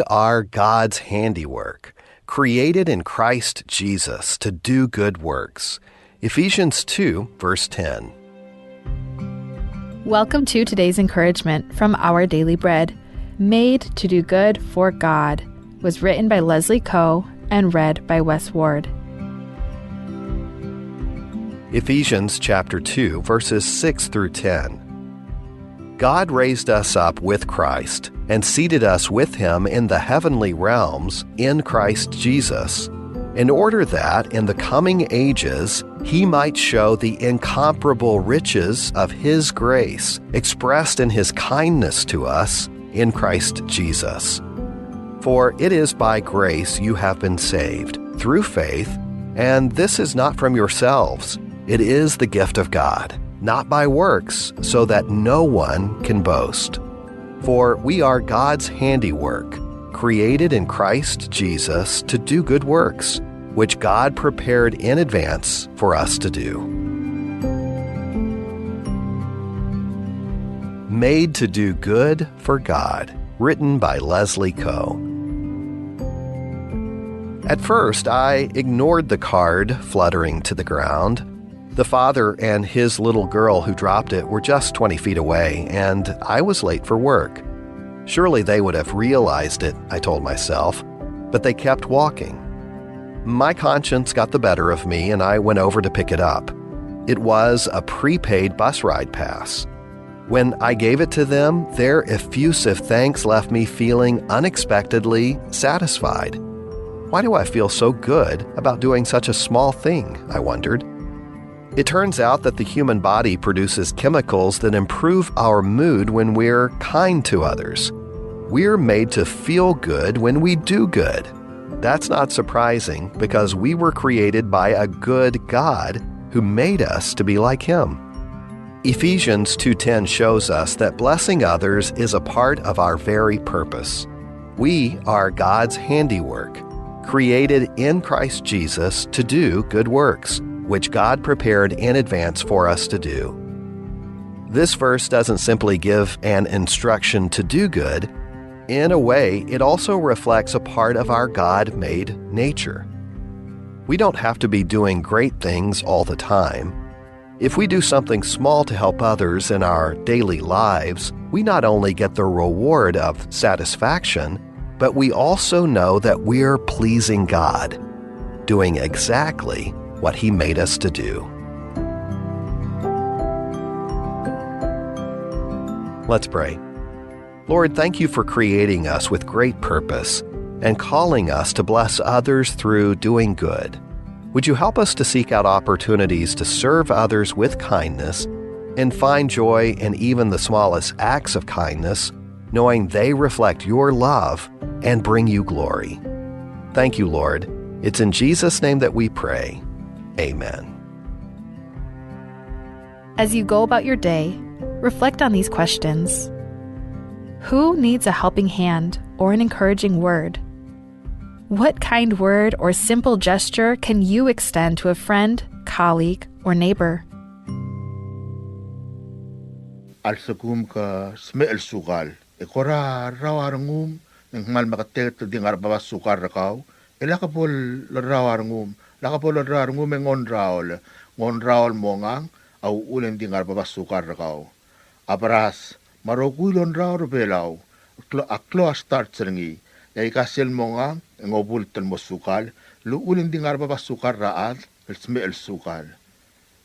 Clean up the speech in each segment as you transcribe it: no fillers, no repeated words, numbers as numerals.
are God's handiwork, created in Christ Jesus to do good works. Ephesians 2, verse 10. Welcome to today's encouragement from Our Daily Bread. Made to do good for God was written by Leslie Coe and read by Wes Ward. Ephesians chapter 2, verses 6 through 10. God raised us up with Christ and seated us with him in the heavenly realms in Christ Jesus, in order that in the coming ages he might show the incomparable riches of his grace expressed in his kindness to us in Christ Jesus. For it is by grace you have been saved, through faith, and this is not from yourselves. It is the gift of God, not by works, so that no one can boast. For we are God's handiwork, created in Christ Jesus to do good works, which God prepared in advance for us to do. Made to do good for God, written by Leslie Coe. At first, I ignored the card fluttering to the ground. The father and his little girl who dropped it were just 20 feet away, and I was late for work. Surely they would have realized it, I told myself, but they kept walking. My conscience got the better of me, and I went over to pick it up. It was a prepaid bus ride pass. When I gave it to them, their effusive thanks left me feeling unexpectedly satisfied. Why do I feel so good about doing such a small thing, I wondered. It turns out that the human body produces chemicals that improve our mood when we're kind to others. We're made to feel good when we do good. That's not surprising because we were created by a good God who made us to be like him. Ephesians 2:10 shows us that blessing others is a part of our very purpose. We are God's handiwork, created in Christ Jesus to do good works, which God prepared in advance for us to do. This verse doesn't simply give an instruction to do good. In a way, it also reflects a part of our God-made nature. We don't have to be doing great things all the time. If we do something small to help others in our daily lives, we not only get the reward of satisfaction, but we also know that we're pleasing God, doing exactly what he made us to do. Let's pray. Lord, thank you for creating us with great purpose and calling us to bless others through doing good. Would you help us to seek out opportunities to serve others with kindness and find joy in even the smallest acts of kindness, knowing they reflect your love and bring you glory. Thank you, Lord. It's in Jesus' name that we pray. Amen. As you go about your day, reflect on these questions. Who needs a helping hand or an encouraging word? What kind word or simple gesture can you extend to a friend, colleague, or neighbor? Alsagum ka smel sukal. Ekora rawarangum ng mal makatek to dingar baba sukar rakaw. Elakapol rawarangum. Lakapol rawarangum ngon raul mongang au ulen dingar baba sukar rakaw. Aparas marogulon raur belaw. Aklo start serengi. Yai kasil mongang ngobul tan mo sukal. Lu ulen dingar baba sukar raad smel sukal.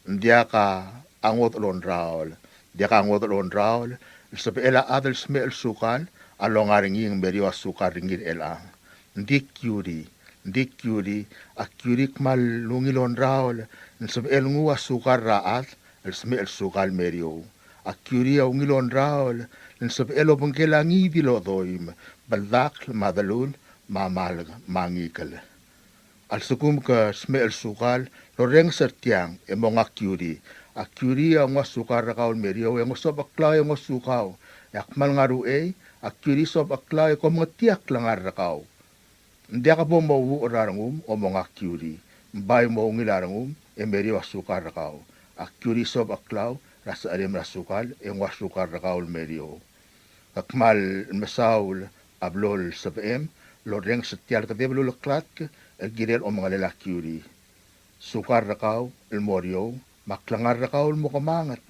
Dia ka angot lon raul. Dia ka angot lon raul. Sabi ela adal smel sukal. Along aringing meriwa sukar ringin elang. Ndik yuri, akurik mal lungilon raul. Sabi elungu sukar raat. Smel sukal merio. Akuri au ngilon raul. Sabi elo pengkelangi dilo doim. Baldak madalun mamal mangikal. Al sukum ka smel sukal. Loreng sertiang emong akuri. Akuri ang sukar rakaul merio. Yang sob aklaw ang sukaw. Yakmal ngaru akuri sob aklaw ko matiak langar rakaw. Hindi ka po mauwi rarangum o mga akuri. Mbay mo ngilarangum merio sukar rakaw. Akuri sob aklaw rasa alim rasukal yung sukar rakaul merio. Akmal masaul ablol sa VM, loreng sa tiyar ka deblulaklat ka, agirel o mga lalaki uri. Sukar rakaw, elmoryo, maklangar rakaw mukamangat,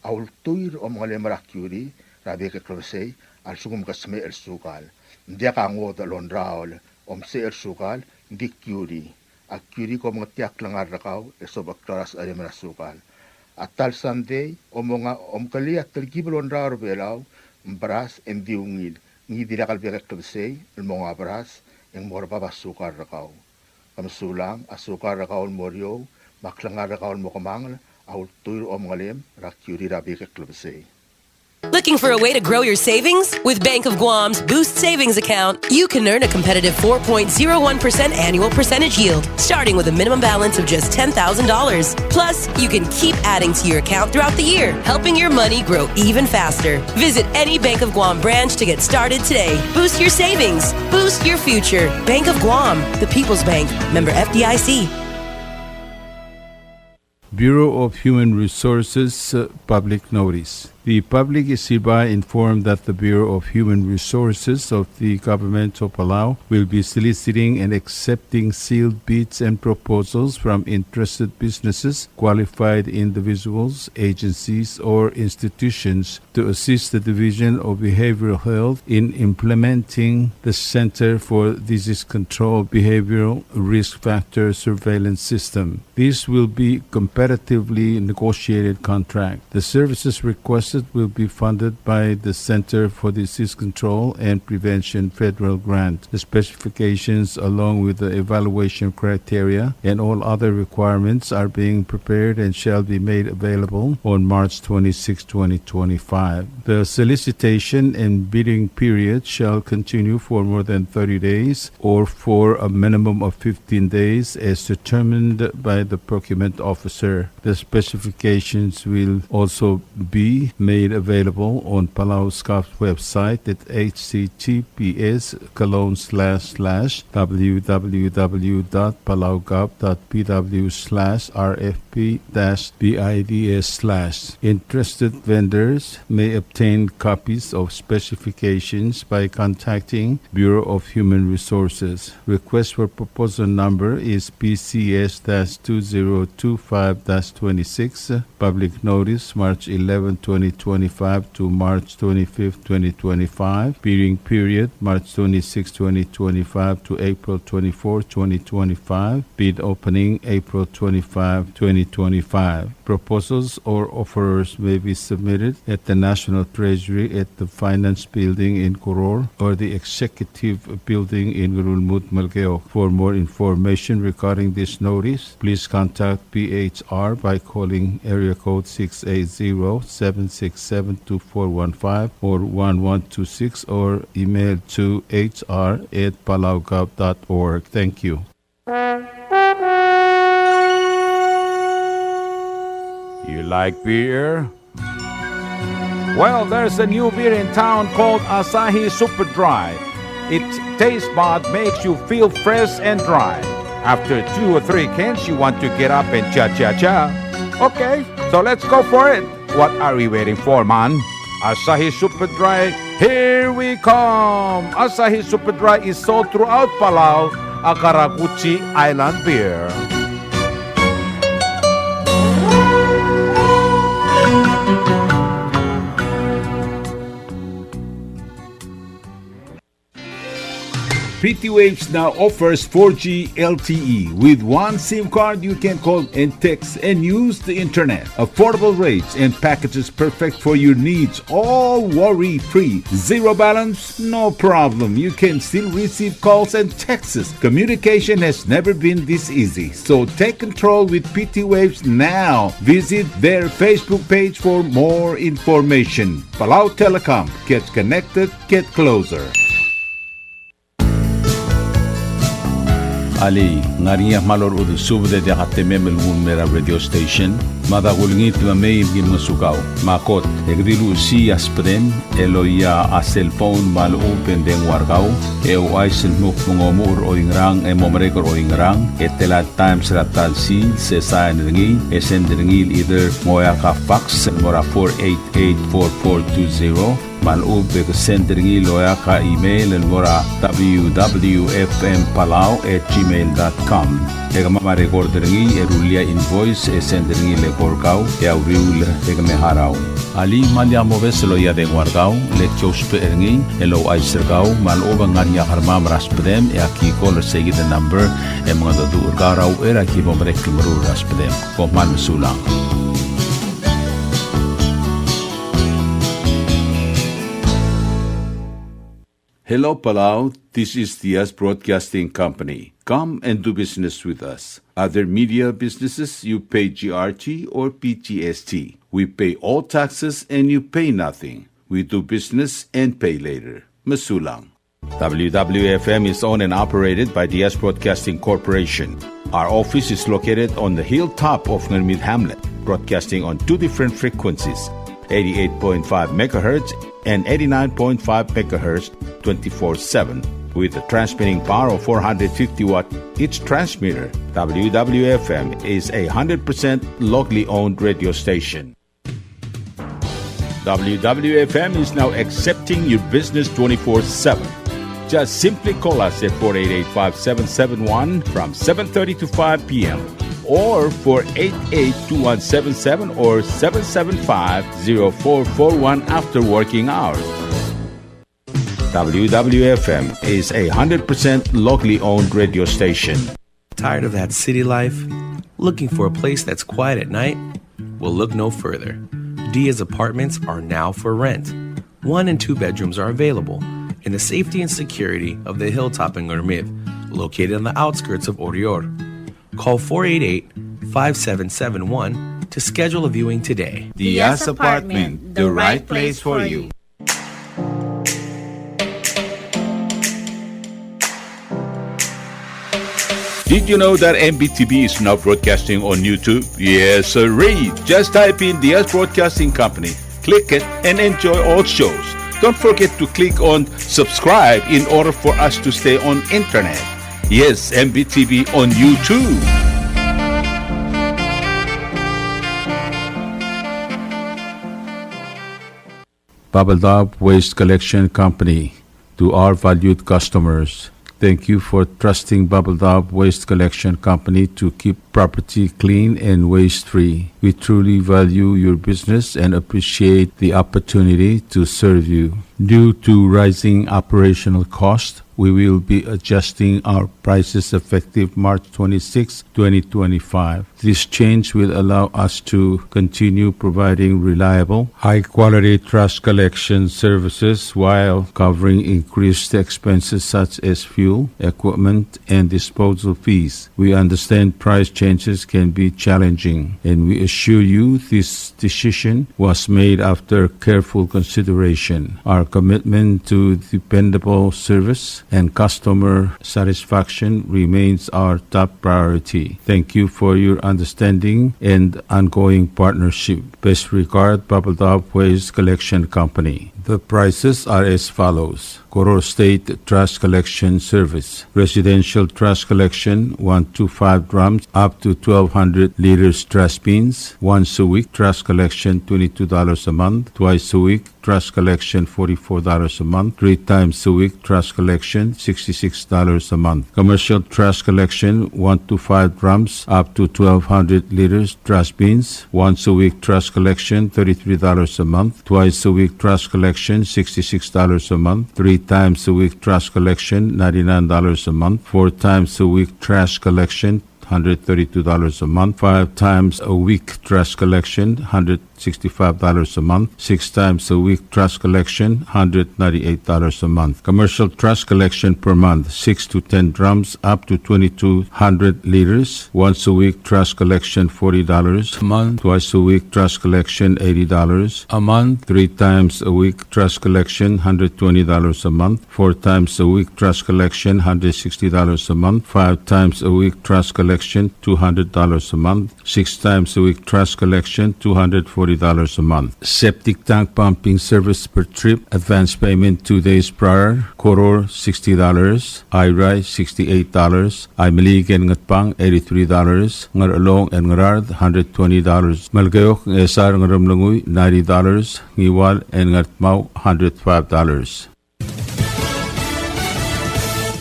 aul tuir o mga lemaraki uri, rabi ka klosay, al sugum kasme el sukal. Hindi ka ngot alon raol, se el sukal, hindi kyuri. Ak kyuri ko mga tiyak langar rakaw, esobak klaras alimana sukal. At tal Sunday, mga kaliat talgibalon raol belaw, mbras endiungil, ngidi rakal biya ka klosay, el mga bras, yang mora sukar rakaw. Kamsulang, asukar rakaw moryo, maklangar rakaw mukamangal, aul tuir o mga lem, rakyuri rabi ka klosay. Looking for a way to grow your savings? With Bank of Guam's Boost Savings Account, you can earn a competitive 4.01% annual percentage yield, starting with a minimum balance of just $10,000. Plus, you can keep adding to your account throughout the year, helping your money grow even faster. Visit any Bank of Guam branch to get started today. Boost your savings. Boost your future. Bank of Guam, the People's Bank. Member FDIC. Bureau of Human Resources Public Notice. The public is hereby informed that the Bureau of Human Resources of the Government of Palau will be soliciting and accepting sealed bids and proposals from interested businesses, qualified individuals, agencies, or institutions to assist the Division of Behavioral Health in implementing the Center for Disease Control Behavioral Risk Factor Surveillance System. This will be competitively negotiated contract. The services requested will be funded by the Center for Disease Control and Prevention federal grant. The specifications, along with the evaluation criteria and all other requirements, are being prepared and shall be made available on March 26, 2025. The solicitation and bidding period shall continue for more than 30 days or for a minimum of 15 days as determined by the procurement officer. The specifications will also be made available on Palau SCOP's website at https://www.palaugov.pw/rfp-bids/. Interested vendors may obtain copies of specifications by contacting Bureau of Human Resources. Request for proposal number is PCS-2025-26. Public notice March 11, 2025 to March 25, 2025. Bidding period March 26, 2025 to April 24, 2025. Bid opening April 25, 2025. Proposals or offers may be submitted at the National Treasury at the Finance Building in Koror or the Executive Building in Gurulmut, Malgeo. For more information regarding this notice, please contact PHR by calling area code 680-767-2415 or 1126 or email to hr@palaugov.org. Thank you. You like beer? Well, there's a new beer in town called Asahi Super Dry. Its taste bud makes you feel fresh and dry. After 2 or 3 cans, you want to get up and cha-cha-cha. Okay, so let's go for it. What are we waiting for, man? Asahi Super Dry, here we come! Asahi Super Dry is sold throughout Palau, a Karaguchi Island beer. Pretty Waves now offers 4G LTE. With one SIM card, you can call and text and use the internet. Affordable rates and packages perfect for your needs. All worry-free. Zero balance? No problem. You can still receive calls and texts. Communication has never been this easy. So take control with PT Waves now. Visit their Facebook page for more information. Palau Telecom. Get connected, get closer. Ali ngariya malor udu subde de hatememel mera radio station madagulngit mamay gin masukaw makot egdilu si aspren eloya a cellphone mal open den wargaw aisen muk mungomur oingrang momrekor oingrang etela times ratal si se sign ringi esen ringi either moya ka fax mora 4884420 maloob ka sender ng iloya ka email el mora wwfmpalau@gmail.com. Ega ma-recorder ng erulia invoice sender ng ilekorkaw auriul ega meharaw. Ali malya mo veselo ya de guargao le chospe erngin elo ay sergao maloob ang nganya karma raspedem aki call sige the number mga dadu urgaraw era ki mo reklamru raspedem ko mal sulang. Hello, Palau. This is Diaz Broadcasting Company. Come and do business with us. Other media businesses, you pay GRT or PGST. We pay all taxes and you pay nothing. We do business and pay later. Masulang. WWFM is owned and operated by Diaz Broadcasting Corporation. Our office is located on the hilltop of Ngermid Hamlet, broadcasting on two different frequencies, 88.5 megahertz and 89.5 megahertz 24/7 with a transmitting power of 450 watt each transmitter. WWFM is a 100% locally owned radio station. WWFM is now accepting your business 24/7. Just simply call us at 488-5771 from 7:30 to 5 p.m. or 488-2177 or 775-0441 after working hours. WWFM is a 100% locally owned radio station. Tired of that city life? Looking for a place that's quiet at night? Well, look no further. Diaz Apartments are now for rent. 1 and 2 bedrooms are available in the safety and security of the hilltop in Ngermid, located on the outskirts of Orior. Call 488-5771 to schedule a viewing today. Diaz Apartment, the right place for you. Did you know that MBTV is now broadcasting on YouTube? Yes, sirree. Just type in Diaz Broadcasting Company, click it, and enjoy all shows. Don't forget to click on subscribe in order for us to stay on internet. Yes, MBTV on YouTube. Bubbledub Waste Collection Company. To our valued customers, thank you for trusting Bubbledub Waste Collection Company to keep property clean and waste-free. We truly value your business and appreciate the opportunity to serve you. Due to rising operational costs, we will be adjusting our prices effective March 26, 2025. This change will allow us to continue providing reliable, high-quality trash collection services while covering increased expenses such as fuel, equipment, and disposal fees. We understand price changes can be challenging, and we assure you this decision was made after careful consideration. Our commitment to dependable service and customer satisfaction remains our top priority. Thank you for your understanding and ongoing partnership. Best regard, Bubbledub Waste Collection Company. The prices are as follows. Koror State Trash Collection Service. Residential trash collection, 125 drums up to 1,200 liters trash bins. Once a week, trash collection, $22 a month. Twice a week, trash collection, $44 a month. 3 times a week, trash collection, $66 a month. Commercial trash collection, 125 drums up to 1,200 liters trash bins. Once a week, trash collection, $33 a month. Twice a week, trash collection, $66 a month. 3 times a week, trash collection, $99 a month. 4 times a week, trash collection, $132 a month. 5 times a week, trash collection, $165 a month. 6 times a week, trash collection, $198 a month. Commercial trash collection per month, 6 to 10 drums up to 2,200 liters. Once a week, trash collection, $40 a month. Twice a week, trash collection, $80 a month. 3 times a week, trash collection, $120 a month. 4 times a week, trash collection, $160 a month. 5 times a week, trash collection, $200 a month. 6 times a week, trash collection, $240 $40 a month. Septic tank pumping service per trip, advance payment 2 days prior, Koror $60, IRI $68, Imelig and Ngatpang $83, Ngar Along and Ngarard $120, Malgayok and Esar Ngaramlanguy $90, Ngiwal and Ngatmau $105.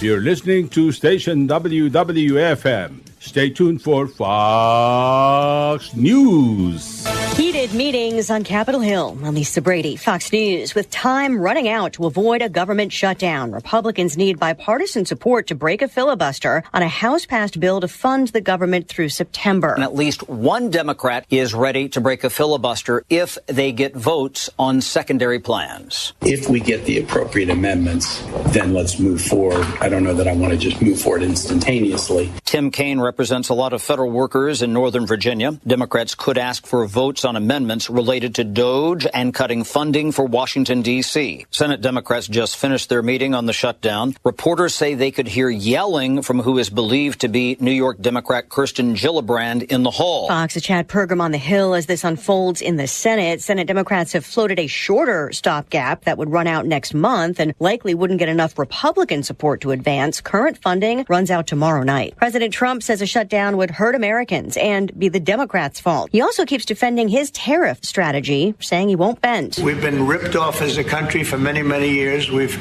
You're listening to station WWFM. Stay tuned for Fox News. Heated meetings on Capitol Hill. I'm Lisa Brady, Fox News. With time running out to avoid a government shutdown, Republicans need bipartisan support to break a filibuster on a House-passed bill to fund the government through September. And at least one Democrat is ready to break a filibuster if they get votes on secondary plans. If we get the appropriate amendments, then let's move forward. I don't know that I want to just move forward instantaneously. Tim Kaine represents a lot of federal workers in Northern Virginia. Democrats could ask for votes on amendments related to DOGE and cutting funding for Washington, D.C. Senate Democrats just finished their meeting on the shutdown. Reporters say they could hear yelling from who is believed to be New York Democrat Kirsten Gillibrand in the hall. Fox's Chad Pergam on the Hill as this unfolds in the Senate. Senate Democrats have floated a shorter stopgap that would run out next month and likely wouldn't get enough Republican support to advance. Current funding runs out tomorrow night. President Trump says a shutdown would hurt Americans and be the Democrats' fault. He also keeps defending his tariff strategy, saying he won't bend. We've been ripped off as a country for many, many years. We've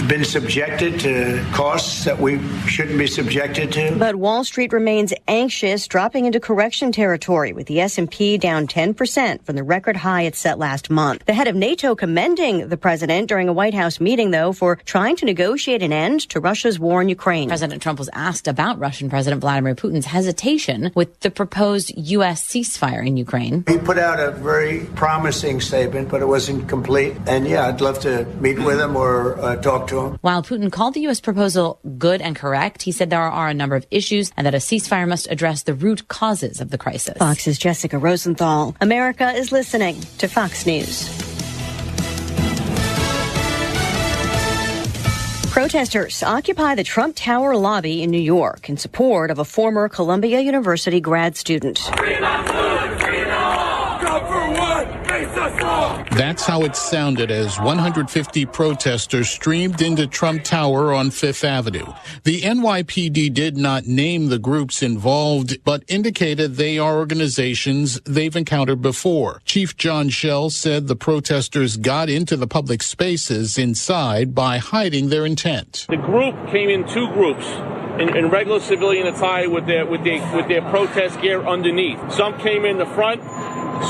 been subjected to costs that we shouldn't be subjected to. But Wall Street remains anxious, dropping into correction territory with the S&P down 10% from the record high it set last month. The head of NATO commending the president during a White House meeting, though, for trying to negotiate an end to Russia's war in Ukraine. President Trump was asked about Russian President Vladimir Putin's hesitation with the proposed U.S. ceasefire in Ukraine. He put out a very promising statement, but it wasn't complete. And yeah, I'd love to meet with him or talk to him. While Putin called the U.S. proposal good and correct, he said there are a number of issues and that a ceasefire must address the root causes of the crisis. Fox's Jessica Rosenthal. America is listening to Fox News. Protesters occupy the Trump Tower lobby in New York in support of a former Columbia University grad student. That's how it sounded as 150 protesters streamed into Trump Tower on Fifth Avenue. The NYPD did not name the groups involved, but indicated they are organizations they've encountered before. Chief John Schell said the protesters got into the public spaces inside by hiding their intent. The group came in two groups. In regular civilian attire with their protest gear underneath. Some came in the front,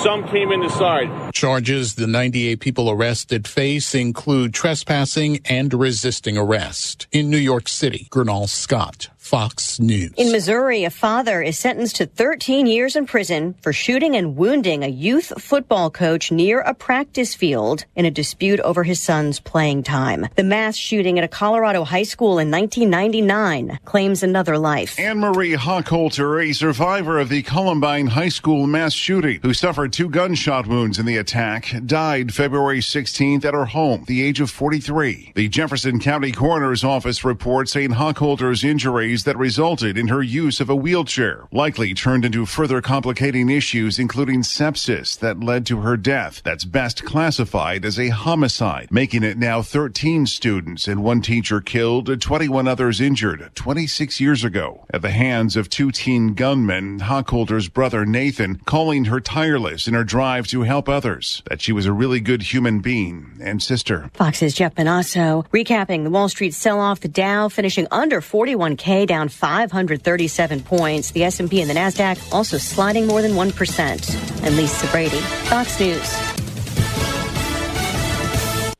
some came in the side. Charges the 98 people arrested face include trespassing and resisting arrest. In New York City, Gernal Scott, Fox News. In Missouri, a father is sentenced to 13 years in prison for shooting and wounding a youth football coach near a practice field in a dispute over his son's playing time. The mass shooting at a Colorado high school in 1999 claims another life. Anne-Marie Hochholter, a survivor of the Columbine High School mass shooting, who suffered 2 gunshot wounds in the attack, died February 16th at her home, the age of 43. The Jefferson County Coroner's Office reports saying Hochholter's injuries that resulted in her use of a wheelchair likely turned into further complicating issues, including sepsis that led to her death. That's best classified as a homicide, making it now 13 students and 1 teacher killed, 21 others injured 26 years ago at the hands of 2 teen gunmen. Hochholter's brother Nathan calling her tireless in her drive to help others, that she was a really good human being and sister. Fox's Jeff Benasso recapping the Wall Street sell-off. The Dow finishing under 41K, down 537 points. The S&P and the NASDAQ also sliding more than 1%. I'm Lisa Brady, Fox News.